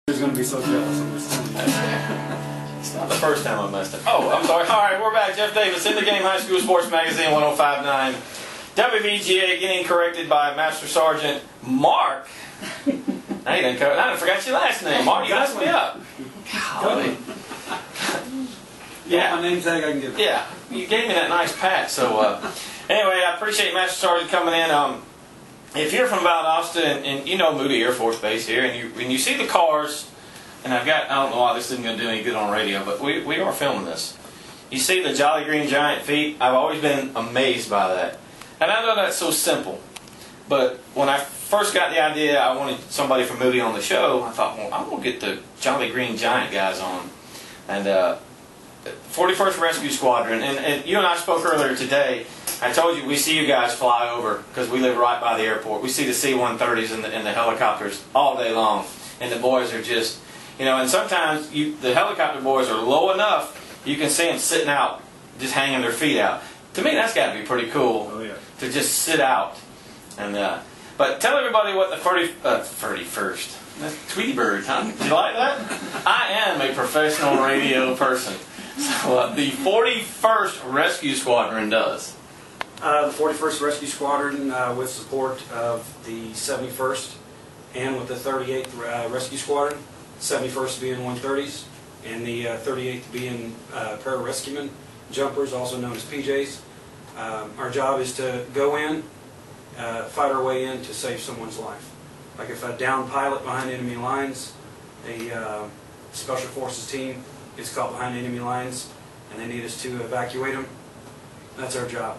He's going to be so jealous of this. It's not the first time I messed up. Oh, I'm sorry. All right, we're back. Jeff Davis, In the Game High School Sports Magazine 105.9. WVGA getting corrected by Master Sergeant Mark. I didn't forgot your last name. Mark, you messed me up. Golly. Yeah, my name tag I can give. Yeah, you gave me that nice pat. So anyway, I appreciate Master Sergeant coming in. If you're from Valdosta and you know Moody Air Force Base here, and you see the cars, and I don't know why this isn't going to do any good on radio, but we are filming this. You see the Jolly Green Giant feet? I've always been amazed by that. And I know that's so simple, but when I first got the idea I wanted somebody from Moody on the show, I thought, well, I'm going to get the Jolly Green Giant guys on. And 41st Rescue Squadron, and you and I spoke earlier today. I told you we see you guys fly over because we live right by the airport. We see the C-130s and the helicopters all day long, and the boys are just, and sometimes the helicopter boys are low enough you can see them sitting out, just hanging their feet out. To me, that's got to be pretty cool. Oh, yeah. To just sit out. And but tell everybody what the 31st. That's Tweety Bird, huh? Do you like that? I am a professional radio person. So the 41st Rescue Squadron does. The 41st Rescue Squadron, with support of the 71st and with the 38th Rescue Squadron, 71st being 130s, and the 38th being pararescuemen, jumpers, also known as PJs. Our job is to go in, fight our way in to save someone's life. Like if a downed pilot behind enemy lines, a Special Forces team gets caught behind enemy lines, and they need us to evacuate them, that's our job.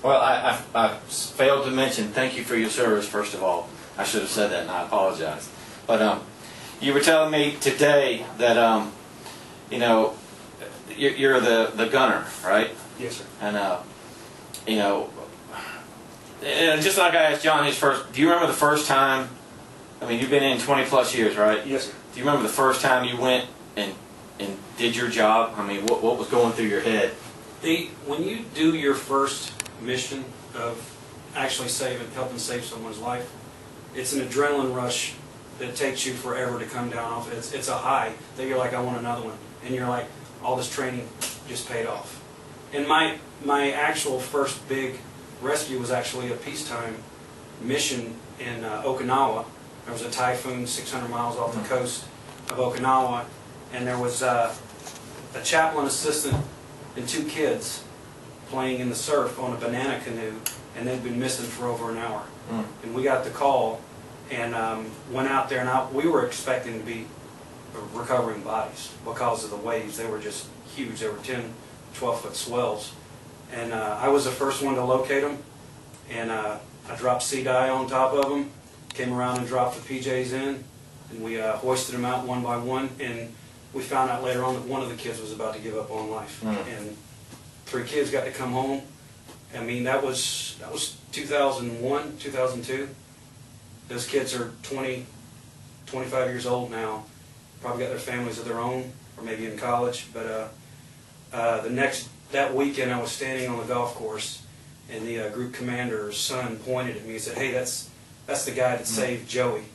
Well, I failed to mention thank you for your service, first of all. I should have said that, and I apologize. But you were telling me today that, you're the gunner, right? Yes, sir. And just like I asked John his first, do you remember the first time, you've been in 20 plus years, right? Yes, sir. Do you remember the first time you went and did your job? What was going through your head? When you do your first mission of actually helping save someone's life, it's an adrenaline rush that takes you forever to come down off. It's a high that you're like, I want another one, and you're like, all this training just paid off. And my actual first big rescue was actually a peacetime mission in Okinawa. There was a typhoon 600 miles off the coast of Okinawa, and there was a chaplain assistant and two kids playing in the surf on a banana canoe, and they'd been missing for over an hour. And we got the call and went out there, and we were expecting to be recovering bodies because of the waves. They were just huge. They were 10, 12-foot swells. And I was the first one to locate them, and I dropped sea dye on top of them, came around and dropped the PJs in, and we hoisted them out one by one, and we found out later on that one of the kids was about to give up on life. And 3 kids got to come home. That was 2001, 2002. Those kids are 20, 25 years old now. Probably got their families of their own, or maybe in college. But that weekend, I was standing on the golf course, and the group commander's son pointed at me and said, "Hey, that's the guy that saved Joey."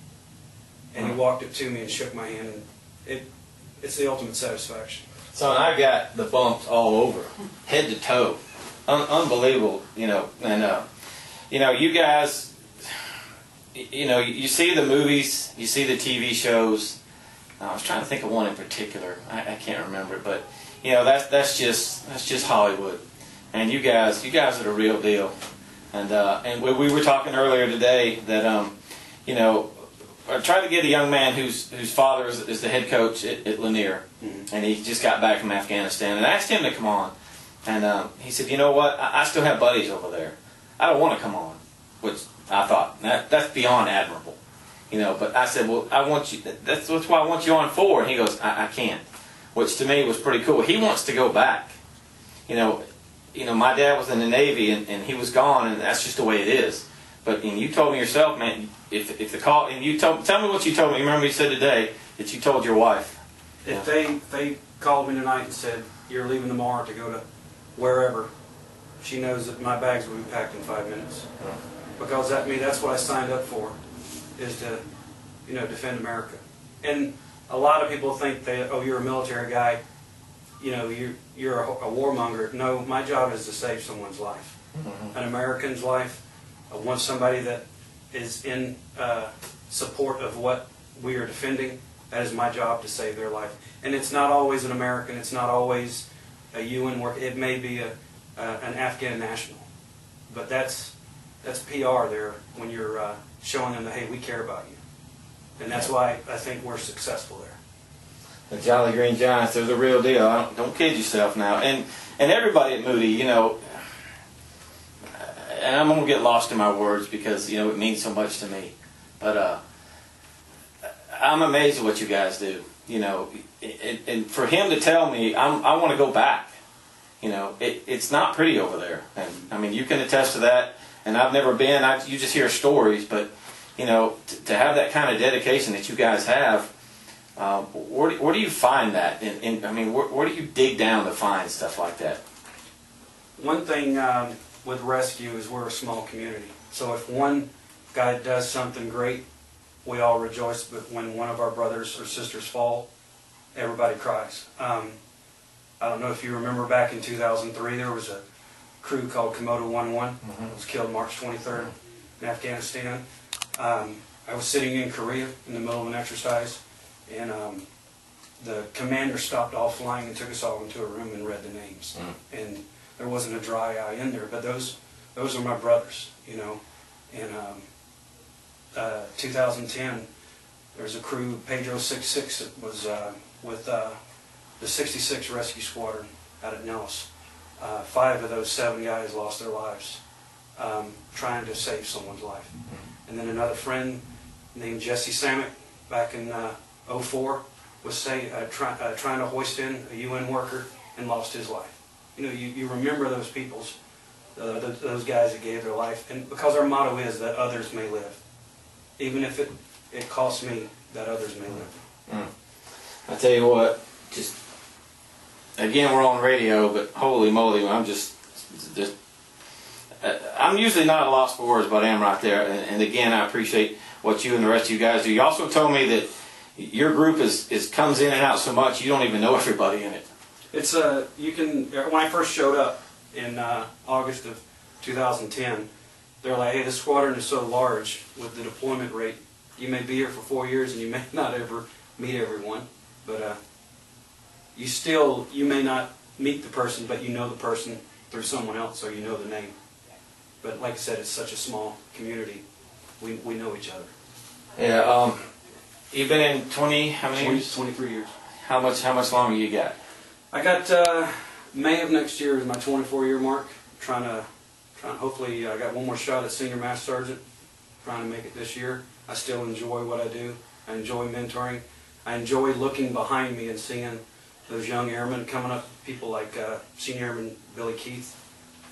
And he walked up to me and shook my hand. And it's the ultimate satisfaction. So I got the bumps all over, head to toe, unbelievable, and you guys, you see the movies, you see the TV shows. I was trying to think of one in particular. I can't remember it, but that's just Hollywood, and you guys are the real deal. And we were talking earlier today that I tried to get a young man whose father is the head coach at Lanier, and he just got back from Afghanistan, and I asked him to come on, and he said, you know what, I still have buddies over there. I don't want to come on, which I thought, that's beyond admirable. But I said, well, I want you, that's why I want you on for, and he goes, I can't, which to me was pretty cool. He wants to go back. My dad was in the Navy, and he was gone, and that's just the way it is. But you told me yourself, man, if the call, and tell me what you told me. You remember you said today that you told your wife. If they called me tonight and said, you're leaving tomorrow to go to wherever, she knows that my bags will be packed in 5 minutes. Because that's what I signed up for, is to defend America. And a lot of people think that, oh, you're a military guy, you know, you're a warmonger. No, my job is to save someone's life, an American's life. I want somebody that is in support of what we are defending. That is my job, to save their life. And it's not always an American. It's not always a UN worker. It may be an Afghan national. But that's PR there when you're showing them that, hey, we care about you. And that's why I think we're successful there. The Jolly Green Giants, they're the real deal. Don't kid yourself now. And everybody at Moody, you know, and I'm going to get lost in my words because, you know, it means so much to me. But I'm amazed at what you guys do. You know, and for him to tell me, I want to go back. You know, it's not pretty over there. And I mean, you can attest to that. And I've never been. You just hear stories, but you know, to have that kind of dedication that you guys have, where do you find that? I mean, where do you dig down to find stuff like that? One thing with rescue is we're a small community. So if one guy does something great, we all rejoice. But when one of our brothers or sisters fall, everybody cries. I don't know if you remember back in 2003, there was a crew called Komodo 11. It was killed March 23rd in Afghanistan. I was sitting in Korea in the middle of an exercise, and the commander stopped all flying and took us all into a room and read the names. And there wasn't a dry eye in there, but those are my brothers, you know. And 2010, there was a crew, Pedro 66, that was with the 66 Rescue Squadron out at Nellis. 5 of those 7 guys lost their lives trying to save someone's life. And then another friend named Jesse Samick back in 04 was trying to hoist in a UN worker and lost his life. You know, you remember those peoples, those guys that gave their life, and because our motto is that others may live. Even if it costs me, that others may live. I tell you what, just again, we're on radio, but holy moly, I'm I'm usually not at a loss for words, but I am right there. And again, I appreciate what you and the rest of you guys do. You also told me that your group comes in and out so much you don't even know everybody in it. It's when I first showed up in August of 2010, they're like, hey, this squadron is so large with the deployment rate, you may be here for 4 years and you may not ever meet everyone, but you may not meet the person, but you know the person through someone else, so you know the name. But like I said, it's such a small community. We know each other. Yeah. You've been in how many years? 23 years. How much longer you got? I got May of next year is my 24-year mark. Trying to hopefully I got one more shot at senior master sergeant. Trying to make it this year. I still enjoy what I do. I enjoy mentoring. I enjoy looking behind me and seeing those young airmen coming up. People like Senior Airman Billy Keith,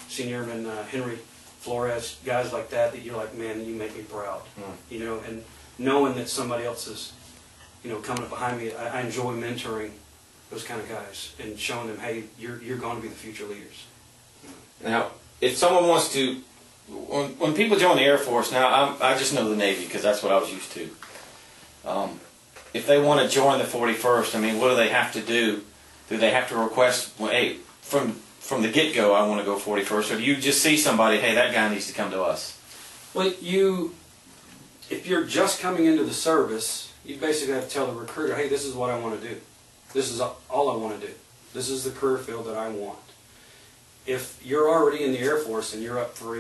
Senior Airman Henry Flores, guys like that you're like, man, you make me proud. You know, and knowing that somebody else is, you know, coming up behind me, I enjoy mentoring those kind of guys and showing them, hey, you're going to be the future leaders. Now, if someone wants to, when people join the Air Force, now I just know the Navy because that's what I was used to. If they want to join the 41st, I mean, what do they have to do? Do they have to request, well, hey, from the get-go, I want to go 41st, or do you just see somebody, hey, that guy needs to come to us? Well, if you're just coming into the service, you basically have to tell the recruiter, hey, this is what I want to do. This is all I want to do. This is the career field that I want. If you're already in the Air Force and you're up for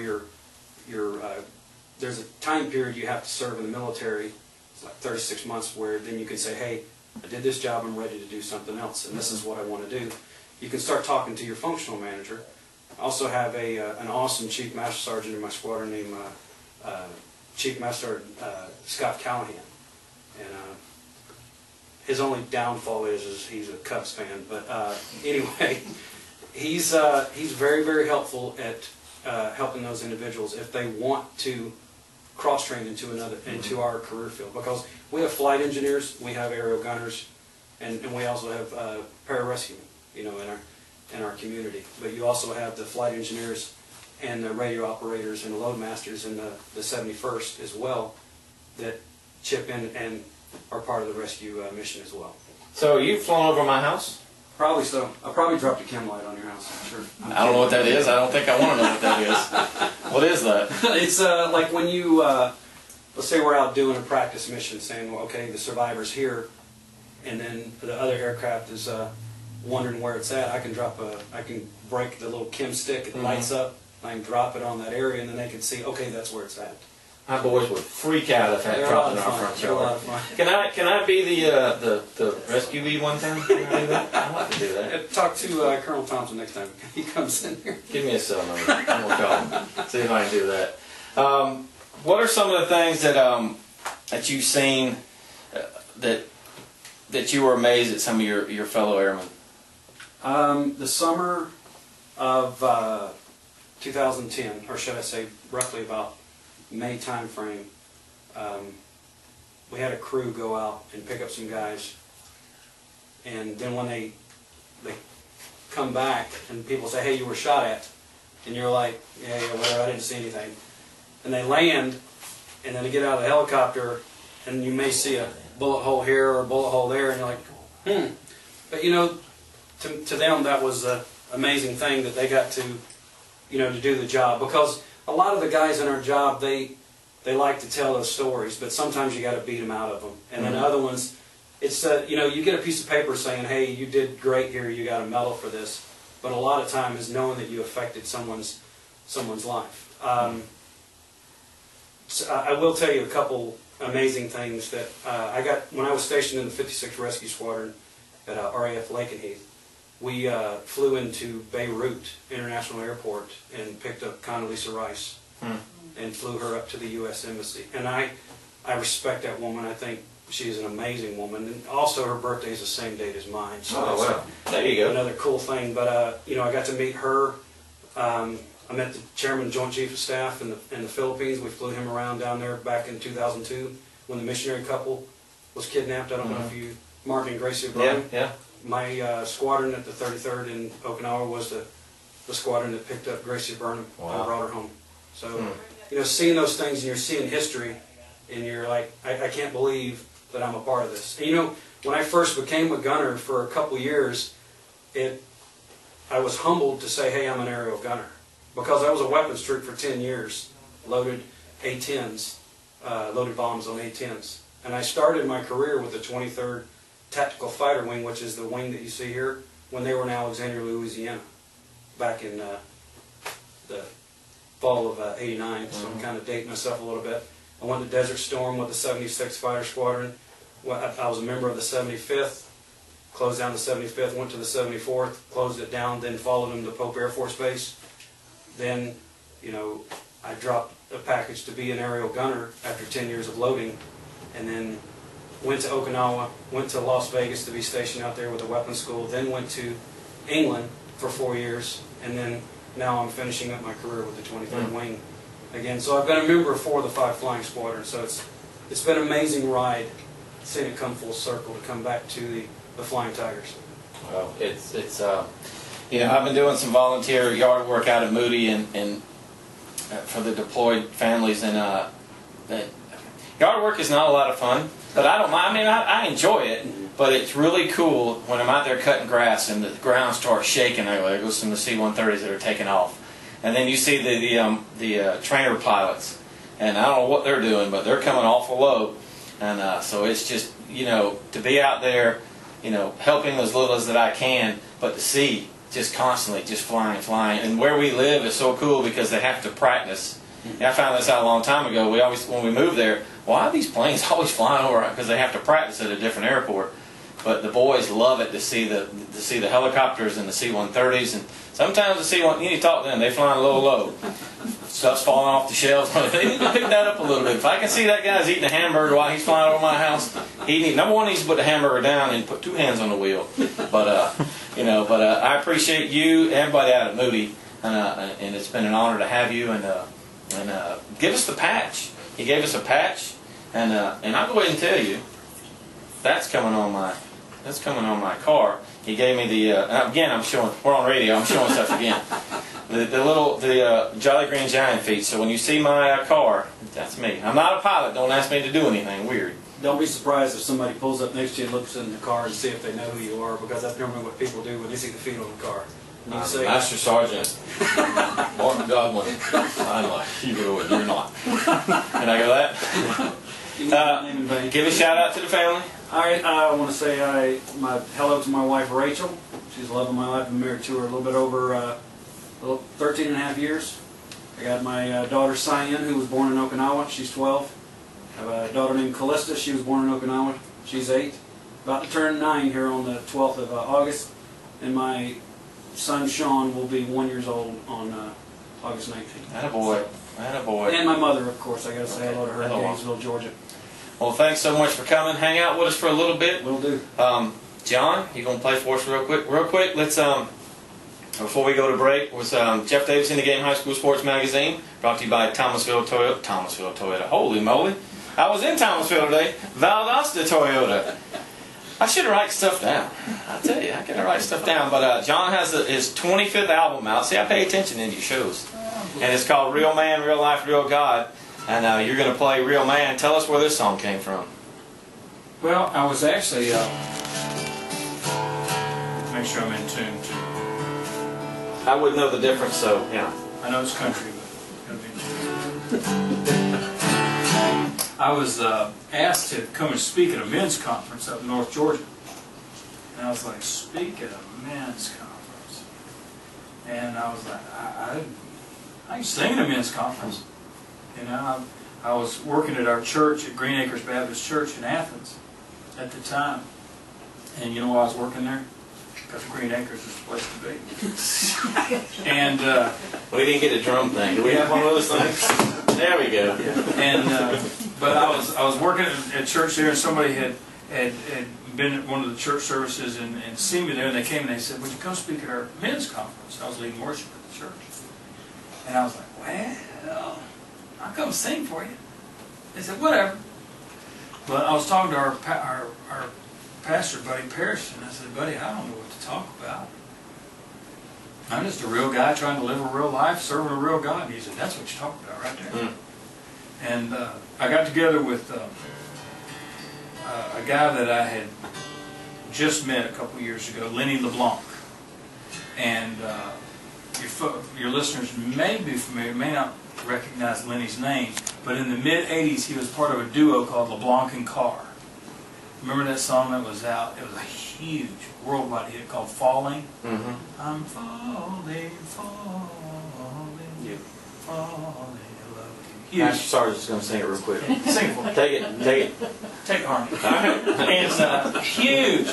there's a time period you have to serve in the military, it's like 36 months, where then you can say, hey, I did this job, I'm ready to do something else, and this is what I want to do. You can start talking to your functional manager. I also have an awesome Chief Master Sergeant in my squadron named Chief Master Scott Callahan. And his only downfall is he's a Cubs fan. But anyway, he's very, very helpful at helping those individuals if they want to cross-train into our career field. Because we have flight engineers, we have aerial gunners, and we also have pararescuemen, you know, in our community. But you also have the flight engineers and the radio operators and the load masters in the 71st as well that chip in and are part of the rescue mission as well. So you've flown over my house? Probably so. I probably dropped a chem light on your house, I'm sure. I don't know what that is. I don't think I want to know what that is. What is that? It's like when you, let's say we're out doing a practice mission, saying, well, okay, the survivor's here, and then the other aircraft is wondering where it's at. I can break the little chem stick, it lights up, I can drop it on that area, and then they can see, okay, that's where it's at. My boys would freak out if that dropped in our front They're a lot yard. of fun. Can I be the rescuee one time? Can I do that? I'd like to do that. Talk to Colonel Thompson next time he comes in here. Give me a cell number. I'm gonna call him. See if I can do that. What are some of the things that you've seen that you were amazed at some of your fellow airmen? The summer of 2010, or should I say roughly about May time frame, we had a crew go out and pick up some guys, and then when they come back and people say, hey, you were shot at, and you're like, yeah, whatever, I didn't see anything, and they land, and then they get out of the helicopter, and you may see a bullet hole here or a bullet hole there, and you're like, but you know, to them that was an amazing thing that they got to, you know, to do the job, because a lot of the guys in our job, they like to tell those stories, but sometimes you got to beat them out of them. And then other ones, it's you know, you get a piece of paper saying, hey, you did great here, you got a medal for this, but a lot of time is knowing that you affected someone's life. So I will tell you a couple amazing things that I got when I was stationed in the 56th Rescue Squadron at RAF Lakenheath. We flew into Beirut International Airport and picked up Condoleezza Rice and flew her up to the U.S. Embassy. And I respect that woman. I think she's an amazing woman. And also her birthday is the same date as mine. So oh, wow. There you go. Another cool thing. But, you know, I got to meet her. I met the chairman, Joint Chief of Staff in the Philippines. We flew him around down there back in 2002 when the missionary couple was kidnapped. I don't know if you, Martin and Gracie O'Brien. Yeah. My squadron at the 33rd in Okinawa was the squadron that picked up Gracie Burnham and brought her home. So, you know, seeing those things and you're seeing history, and you're like, I can't believe that I'm a part of this. And you know, when I first became a gunner for a couple years, I was humbled to say, hey, I'm an aerial gunner. Because I was a weapons troop for 10 years, loaded A-10s, loaded bombs on A-10s. And I started my career with the 23rd Tactical Fighter Wing, which is the wing that you see here, when they were in Alexandria, Louisiana, back in the fall of '89. So I'm kind of dating myself a little bit. I went to Desert Storm with the 76th Fighter Squadron. I was a member of the 75th, closed down the 75th, went to the 74th, closed it down, then followed them to Pope Air Force Base. Then, you know, I dropped a package to be an aerial gunner after 10 years of loading, and then went to Okinawa, went to Las Vegas to be stationed out there with a weapons school, then went to England for 4 years, and then now I'm finishing up my career with the 23rd Wing again. So I've been a member of 4 of the 5 flying squadrons, so it's been an amazing ride, seeing it come full circle to come back to the Flying Tigers. Well, it's you know, I've been doing some volunteer yard work out at Moody and for the deployed families, and yard work is not a lot of fun. But I don't mind. I mean, I enjoy it, but it's really cool when I'm out there cutting grass and the ground starts shaking. There goes some of the C-130s that are taking off, and then you see the trainer pilots, and I don't know what they're doing, but they're coming awful low, and so it's just, you know, to be out there, you know, helping as little as that I can, but to see just constantly just flying, and where we live is so cool because they have to practice. And I found this out a long time ago. We always, when we moved there, why are these planes always flying over? Because they have to practice at a different airport. But the boys love it to see the helicopters and the C-130s, and sometimes the C-1, you need to talk to them. They flying a little low. Stuff's falling off the shelves. They need to pick that up a little bit. If I can see that guy's eating a hamburger while he's flying over my house, number one, he needs to put the hamburger down and put 2 hands on the wheel. But you know, I appreciate you, everybody out at Moody, and it's been an honor to have you. And give us the patch. He gave us a patch, and I'll go ahead and tell you, that's coming on my car. He gave me the again. I'm showing. We're on radio. I'm showing stuff again. The Jolly Green Giant feet. So when you see my car, that's me. I'm not a pilot. Don't ask me to do anything weird. don't be surprised if somebody pulls up next to you and looks in the car and see if they know who you are, because that's normally what people do when they see the feet on the car. And you say, Master Sergeant Martin Godwin. I'm like, you're not. Can I go that? Give a shout out to the family. All right, I want to say hello to my wife Rachel. She's the love of my life. I've been married to her a little bit over 13 and a half years. I got my daughter Cyan, who was born in Okinawa. She's 12. I have a daughter named Callista. She was born in Okinawa. She's 8. About to turn 9 here on the 12th of August. And my son Sean will be 1 year old on August 19th. Attaboy. Attaboy. And my mother, of course. I got to say hello to her in Hello. Gainesville, Georgia. Well, thanks so much for coming. Hang out with us for a little bit. Will do. John, you gonna play for us real quick? Real quick, let's before we go to break, was Jeff Davis in the Game High School Sports Magazine, brought to you by Thomasville Toyota. Holy moly! I was in Thomasville today. Valdosta Toyota. I should write stuff down. I tell you, I gotta write stuff down. But John has his 25th album out. See, I pay attention in your shows, and it's called Real Man, Real Life, Real God. And you're gonna play Real Man. Tell us where this song came from. Well, I was actually make sure I'm in tune too. I wouldn't know the difference, so yeah. I know it's country, but gotta be in tune. I was asked to come and speak at a men's conference up in North Georgia, and I was like, speak at a men's conference, and I was like, I can sing at a men's conference. You know, I was working at our church at Green Acres Baptist Church in Athens at the time, and you know why I was working there? Because Green Acres is the place to be. And we didn't get a drum thing. Do we have one of those things? There we go. And but I was working at church there, and somebody had been at one of the church services and seen me there, and they came and they said, "Would you come speak at our men's conference?" I was leading worship at the church, and I was like, "Well, I'll come sing for you." They said, "Whatever." But I was talking to our pastor, Buddy Parrish, and I said, "Buddy, I don't know what to talk about. I'm just a real guy trying to live a real life, serving a real God." And he said, "That's what you're talking about right there." Mm. And I got together with a guy that I had just met a couple years ago, Lenny LeBlanc. And your listeners may be familiar, may not recognize Lenny's name, but in the mid-'80s he was part of a duo called LeBlanc and Carr. Remember that song that was out? It was a huge worldwide hit called Falling. Mm-hmm. I'm falling, falling, Yeah. falling in love with you. Huge. Master Sergeant's going to sing it real quick. Sing it for me. Take it. Take it, Harmony. And huge.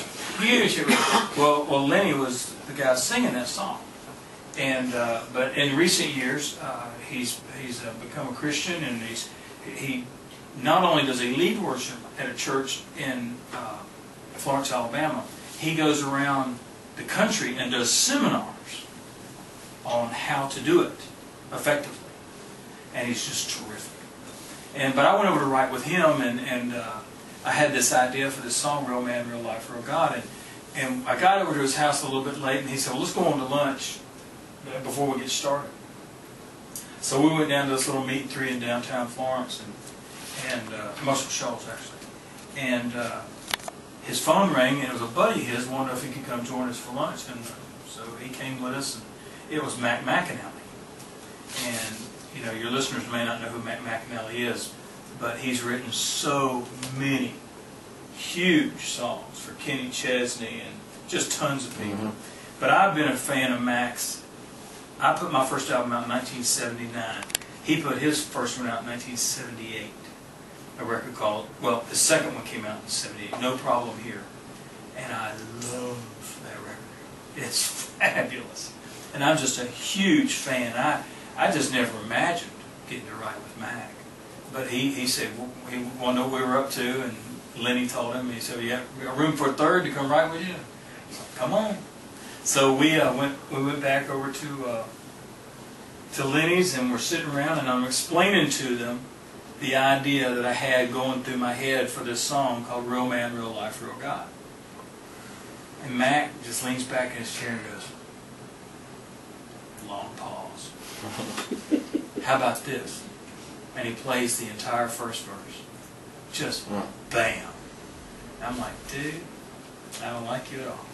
It was. Well, Lenny was the guy singing that song. And but in recent years, he's become a Christian, and he not only does he lead worship at a church in Florence, Alabama, he goes around the country and does seminars on how to do it effectively, and he's just terrific. But I went over to write with him, and I had this idea for this song, Real Man, Real Life, Real God, and I got over to his house a little bit late, and he said, "Well, let's go on to lunch before we get started." So we went down to this little meat and three in downtown Florence, and Muscle Shoals actually. And his phone rang, and it was a buddy of his wanted if he could come join us for lunch, and so he came with us, and it was Mac McAnally. And you know, your listeners may not know who Mac McAnally is, but he's written so many huge songs for Kenny Chesney and just tons of people. Mm-hmm. But I've been a fan of Mac's. I put my first album out in 1979. He put his first one out in 1978. A record called, well, the second one came out in 78, No Problem Here. And I love that record. It's fabulous. And I'm just a huge fan. I just never imagined getting to write with Mac. But he said, well, he wanted to know what we were up to, and Lenny told him, he said, "You have room for a third to come write with you?" So, come on. So we went back over to Lenny's, and we're sitting around, and I'm explaining to them the idea that I had going through my head for this song called Real Man, Real Life, Real God. And Mac just leans back in his chair and goes, long pause. "How about this?" And he plays the entire first verse. just bam. I'm like, dude, I don't like you at all.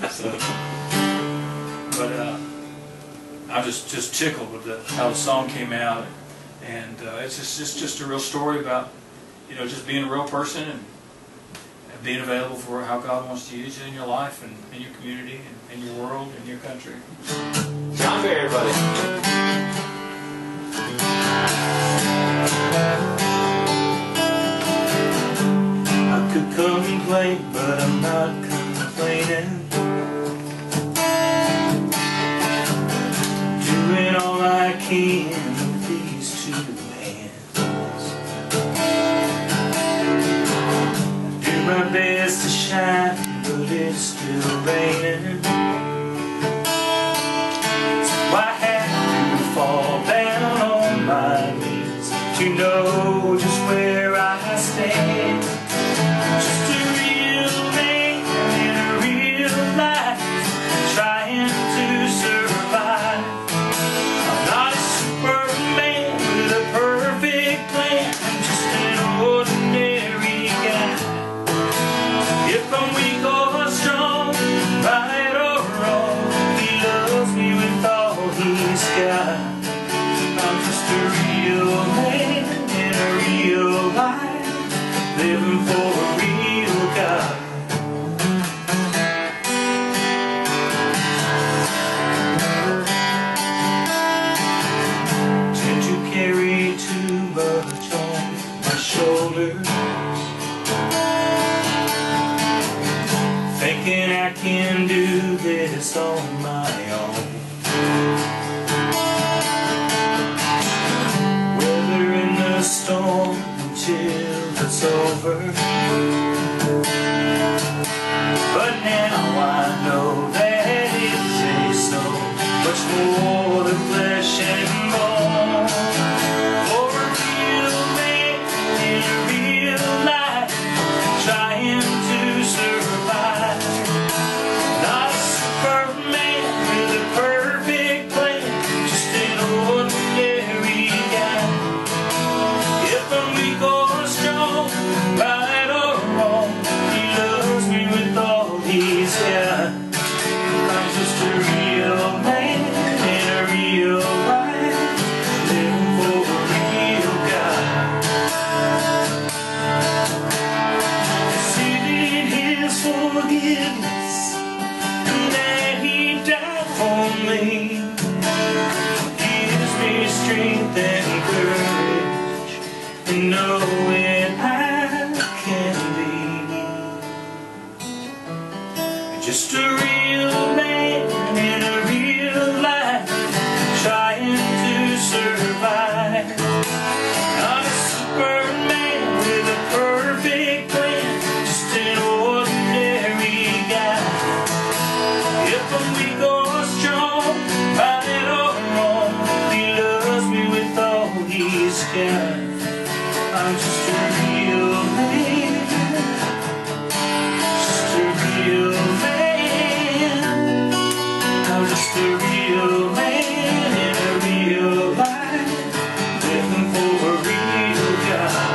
So, but I'm just tickled with how the song came out, and it's just a real story about, you know, just being a real person and being available for how God wants to use you in your life and in your community and in your world and your country. John Barry, everybody. I could complain, but I'm not complaining. Doing all I can with these two hands. I do my best to shine, but it's still raining. So I have to fall down on my knees to know just where I stand. Just a real man in a real life, trying to survive. I'm not a Superman with a perfect plan, I'm just an ordinary guy. If I'm weak or strong, right or wrong, he loves me with all he's got. I'm just a real man in a real life, living for a real God. Tend to carry too much on my shoulders, thinking I can do this on my own. Weathering the storm until it's over. But now I know that it takes so much more than flesh and bone for a real man in a real life, trying to survive. Not a Superman with a perfect plan, just an ordinary guy. If I'm weak or strong, right or wrong, he loves me with all he's got. I'm just a real man in a real life, living for a real God. Receiving his forgiveness, and that he died for me, gives me strength and courage, and knowing I can be just a real man in a real life, trying to survive. Not a Superman with a perfect plan, just an ordinary guy. If I'm weak or strong, right or wrong, he loves me with all he's got. I'm just a real man, just a real man. I'm just a real man in a real life, living for a real God.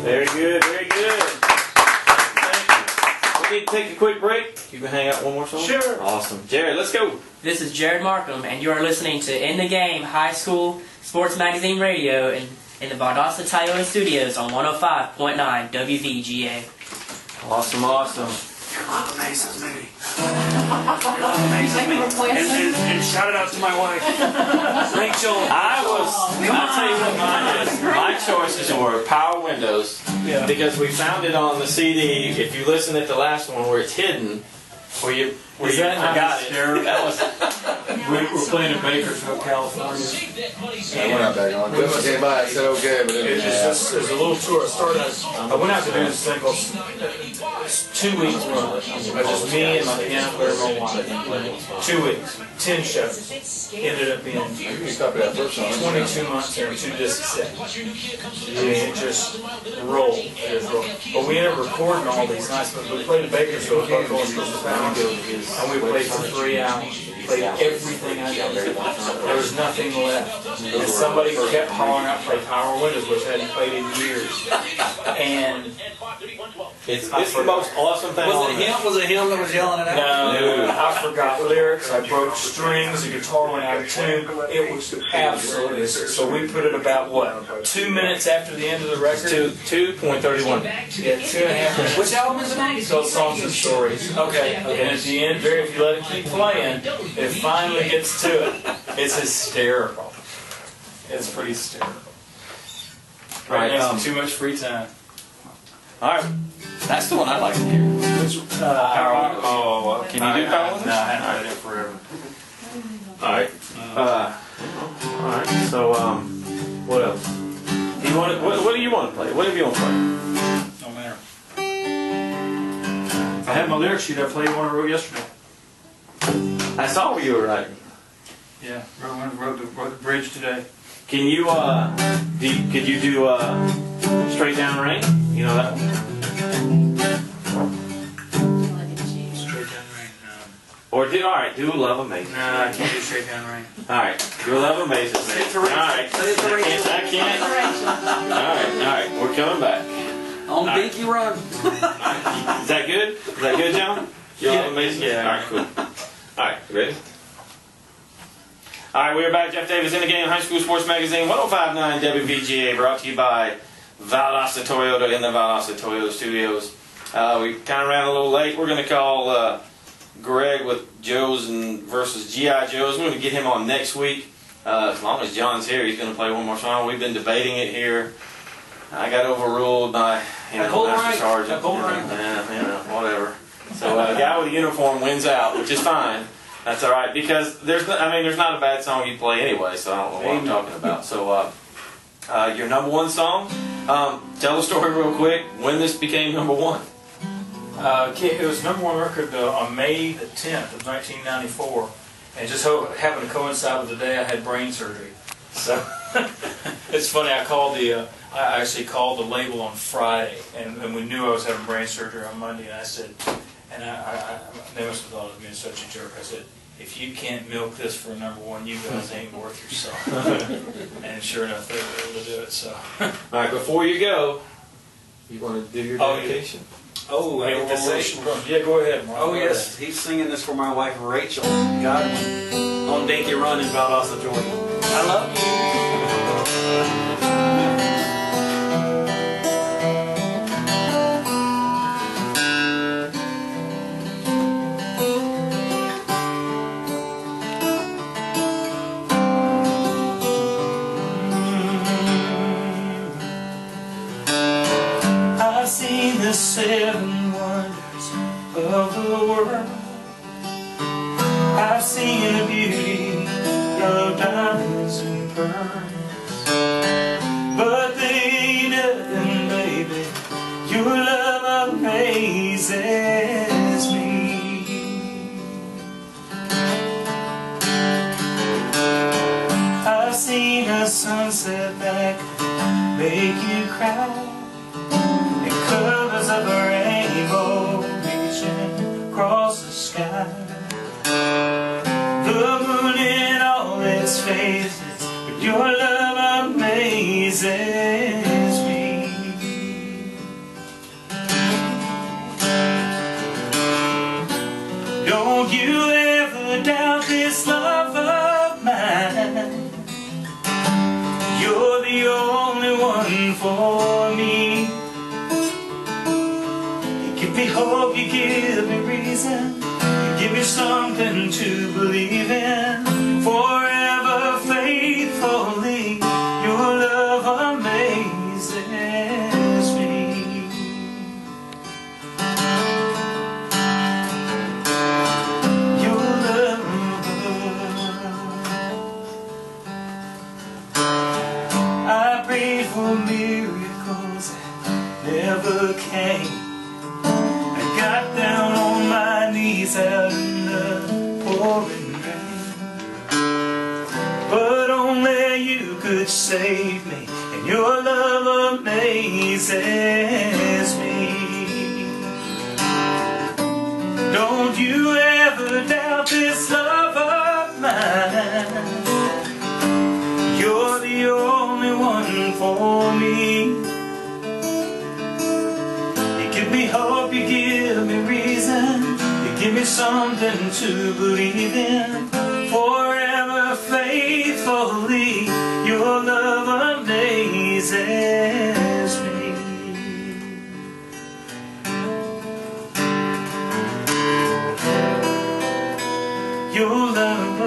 Very good, very good. Thank you. We need to take a quick break. You can hang out one more song? Sure. Awesome. Jared, let's go. This is Jared Markham, and you are listening to In the Game High School Sports Magazine Radio in the Valdosta Toyota Studios on 105.9 WVGA. Awesome, awesome. God amazes me. God amazes me. And shout it out to my wife, Rachel. I'll tell you what mine is. My choices were Power Windows, because we found it on the CD. If you listen at the last one where it's hidden, where you forgot it. That was we're playing in Bakersfield, California. We're not back on. Justin came by and said okay, but It's just, it's a little tour. I went out to do this thing called 2 weeks run. Just me and my piano player and my wife. 2 weeks, 10 shows. Ended up being you stopped at that first song. 22 months there, 2 disc sets. I mean, it just rolled. It just rolled. But we ended up recording all these nights. But we played in Bakersfield, and we played for 3 hours. Played everything I got. There was nothing left. And somebody kept hollering out, play Power Windows, which I hadn't played in years. And It's the most awesome thing. Was it him? Was it him that was yelling it out? no, I forgot lyrics. I broke strings. The guitar went out of tune. It was absolutely. So we put it about what 2 minutes after the end of the record. 2.31. Yeah, 2.5 minutes. Which album is it on? So Songs and Stories. Okay. And at the end, if you let it keep playing, it finally gets to it. It's hysterical. It's pretty hysterical. Right, Right, too much free time. All right, that's the one I'd like to hear. Oh, Can you do Power Windows? No, I haven't played it forever. All right. All right. So, what else? You want to, what do you want to play? Whatever you want to play. No matter. I have my lyric sheet. I played one I wrote yesterday. I saw what you were writing. Yeah, wrote the bridge today. Can you could you do Straight Down Rain? You know that one? Straight Down Rain. Or do Love Amazing. No, I can't do Straight Down Rain. All right, do Love Amazing. All right, I can't. All right, we're coming back. On Dinky Run. Is that good? Is that good, John? You Love Amazing? Yeah. All right, cool. All right, ready? All right, we're back. Jeff Davis in the game. High School Sports Magazine, 105.9 WVGA, brought to you by Valdosta Toyota in the Valdosta Toyota Studios. We kind of ran a little late. We're going to call Greg with Joe's versus G.I. Joe's. We're going to get him on next week. As long as John's here, he's going to play one more song. We've been debating it here. I got overruled by Master Sergeant. Whatever. So a guy with a uniform wins out, which is fine. That's all right, because there's not a bad song you play anyway, so I don't know what I'm talking about. So your number one song, tell the story real quick, when this became number one. It was number one record on May the 10th of 1994, and it just happened to coincide with the day I had brain surgery. So it's funny. I actually called the label on Friday, and we knew I was having brain surgery on Monday, and I said. And they must have thought I was being such a jerk. I said, if you can't milk this for number one, you guys ain't worth your salt. And sure enough, they were able to do it. So. All right, before you go, you want to do your dedication? Oh, I hate to say. Yeah, go ahead, Mark. Oh, yes. He's singing this for my wife, Rachel Godwin, on Dinky Run in Valdosta, Georgia. I love you. I've seen the 7 wonders of the world. I've seen the beauty of diamonds and pearls, but they ain't nothing, baby. Your love amazes me. I've seen a sunset that can make you cry. Colors of a rainbow reaching across the sky. The moon in all its phases, but your love amazes me. Don't you ever doubt this love of mine. You're the only one for me. Give me hope, you give me reason, you give me something to believe in. Forever faithfully, your love amazes me. Your love could save me, and your love amazes me. Don't you ever doubt this love of mine. You're the only one for me. You give me hope, you give me reason, you give me something to believe in. Forever faithfully, your love amazes me. Your love,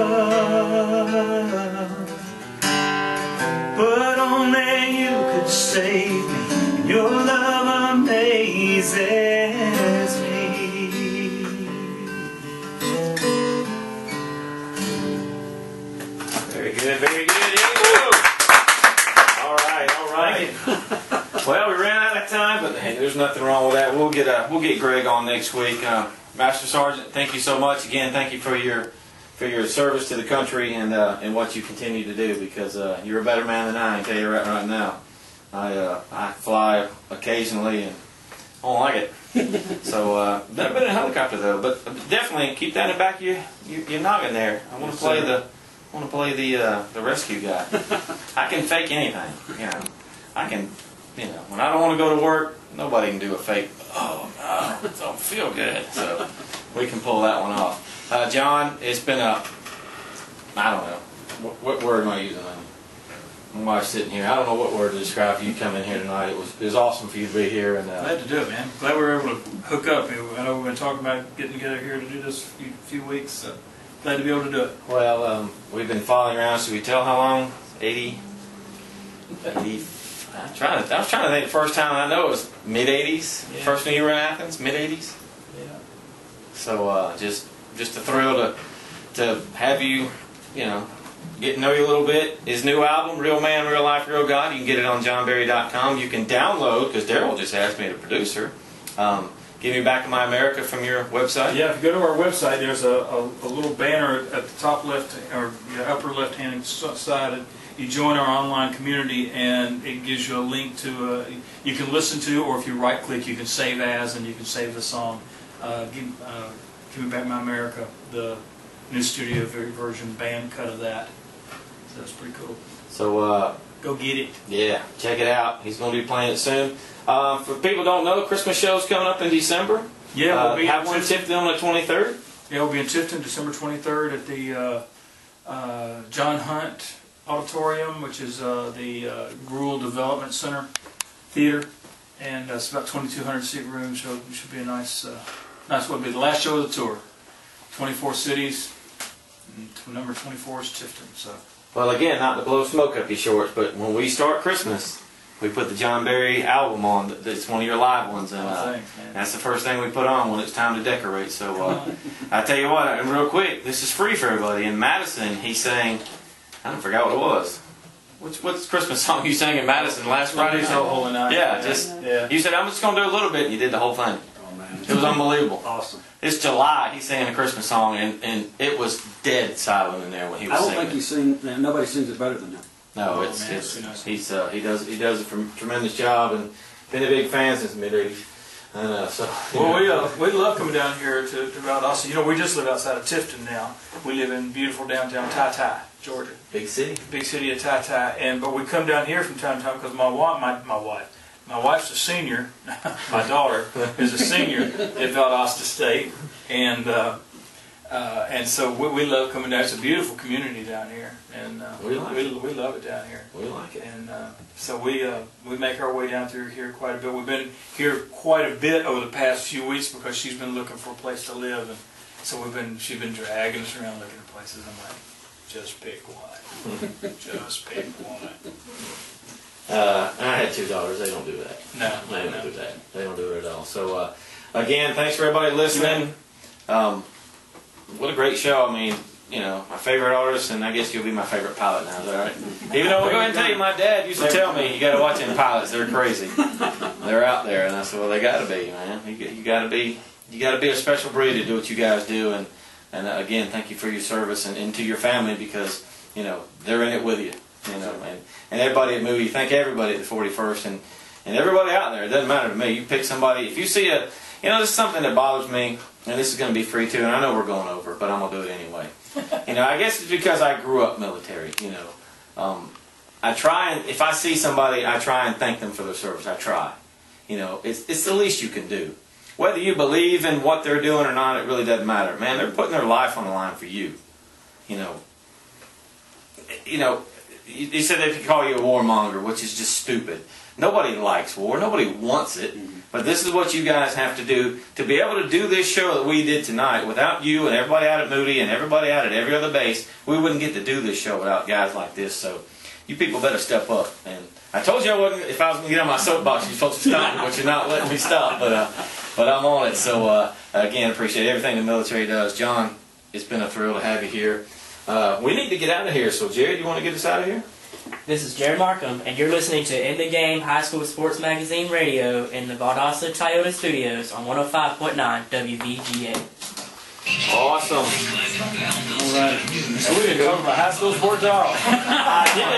but only you could save me. Your love amazes me. Very good, very good. All right, all right. Well, we ran out of time, but hey, there's nothing wrong with that. We'll get Greg on next week. Master Sergeant, thank you so much again. Thank you for your service to the country and what you continue to do, because you're a better man than I can tell you right now. I fly occasionally and I don't like it. So been in a helicopter though, but definitely keep that in the back of your noggin there. I want to play the rescue guy. I can fake anything, you know. I can, you know, when I don't want to go to work, nobody can do a fake. Oh no, it don't feel good. So we can pull that one off. John, it's been I don't know, what word am I using? My wife's sitting here. I don't know what word to describe you coming here tonight. It was awesome for you to be here. And Glad to do it, man. Glad we were able to hook up. I know we've been talking about getting together here to do this few weeks. So glad to be able to do it. well, we've been following around. Should we tell how long? 80. I was trying to think the first time. I know it was mid-80s. Yeah. First time you were in Athens, mid-80s. Yeah. So just a thrill to have you, you know, get to know you a little bit. His new album, Real Man, Real Life, Real God, you can get it on johnberry.com. You can download, because Daryl just asked me to produce her. Give Me Back to My America from your website. Yeah, if you go to our website, there's a little banner at the top left or the upper left-hand side. You join our online community, and it gives you a link to you can listen to, or if you right-click, you can save as, and you can save the song. Give Me Back My America, the new studio version band cut of that. So that's pretty cool. So Go get it. yeah, check it out. He's going to be playing it soon. For people who don't know, Christmas show's coming up in December. Yeah, we'll be have one tipped on the 23rd. Yeah, we'll be in Tifton, December 23rd at the John Hunt Auditorium, which is the Rural Development Center Theater, and it's about 2,200 seat room, so it should be a nice one. It'll be the last show of the tour. 24 cities, and number 24 is Tifton. So. Well, again, not to blow smoke up your shorts, but when we start Christmas, we put the John Berry album on. It's one of your live ones, and Thanks, man. that's the first thing we put on when it's time to decorate. So I tell you what, and real quick, this is free for everybody. In Madison, he sang, I don't forget what it was. What's Christmas song you sang in Madison last Friday night? Holy Night. Yeah, Yeah. You said, I'm just going to do a little bit, and you did the whole thing. Oh man, It was unbelievable. awesome. It's July, he's singing a Christmas song, and it was dead silent in there when he was I don't singing. think he's seen. Nobody sings it better than him. No, Oh, it's man, it's nice. he does a tremendous job, and been a big fan since the mid '80s. And so Well, we love coming down here to Valdosta. You know, we just live outside of Tifton now. We live in beautiful downtown Ty, Georgia. big city. Big city of Ty, but we come down here from time to time because my wife's a senior. My daughter is a senior at Valdosta State, and so we love coming down. It's a beautiful community down here, and We like it. we love it down here. We like it. And so we make our way down through here quite a bit. We've been here quite a bit over the past few weeks because she's been looking for a place to live, and so she's been dragging us around looking at places. I'm like, just pick one, just pick one. I had two daughters. They don't do that. No, They don't do that. They don't do it at all. So again, thanks for everybody listening. What a great show. I mean, you know, my favorite artist, and I guess you'll be my favorite pilot now. Is that right? Even though, I'll go ahead and tell you, my dad used to tell me, you got to watch them pilots. They're crazy. They're out there, and I said, well, they got to be, man. You got to be a special breed to do what you guys do. And again, thank you for your service and to your family, because you know they're in it with you. You know, and everybody at Moody, thank everybody at the 41st, and everybody out there. It doesn't matter to me. You pick somebody. If you see a, you know, this is something that bothers me, and this is going to be free too, and I know we're going over, but I'm going to do it anyway. You know, I guess it's because I grew up military, you know. I try and, if I see somebody, I try and thank them for their service. I try. You know, it's the least you can do. Whether you believe in what they're doing or not, it really doesn't matter. Man, they're putting their life on the line for you. You know, you said they could call you a warmonger, which is just stupid. Nobody likes war. Nobody wants it. But this is what you guys have to do to be able to do this show that we did tonight. Without you and everybody out at Moody and everybody out at every other base, we wouldn't get to do this show without guys like this. So you people better step up. And I told you I wouldn't. If I was going to get on my soapbox, you're supposed to stop me, but you're not letting me stop. But I'm on it. So again, appreciate everything the military does. John, it's been a thrill to have you here. We need to get out of here. So Jared, you want to get us out of here? This is Jared Markham, and you're listening to In the Game High School Sports Magazine Radio in the Valdosta Toyota Studios on 105.9 WVGA. Awesome. All right. So we didn't talk about high school sports at all. I did.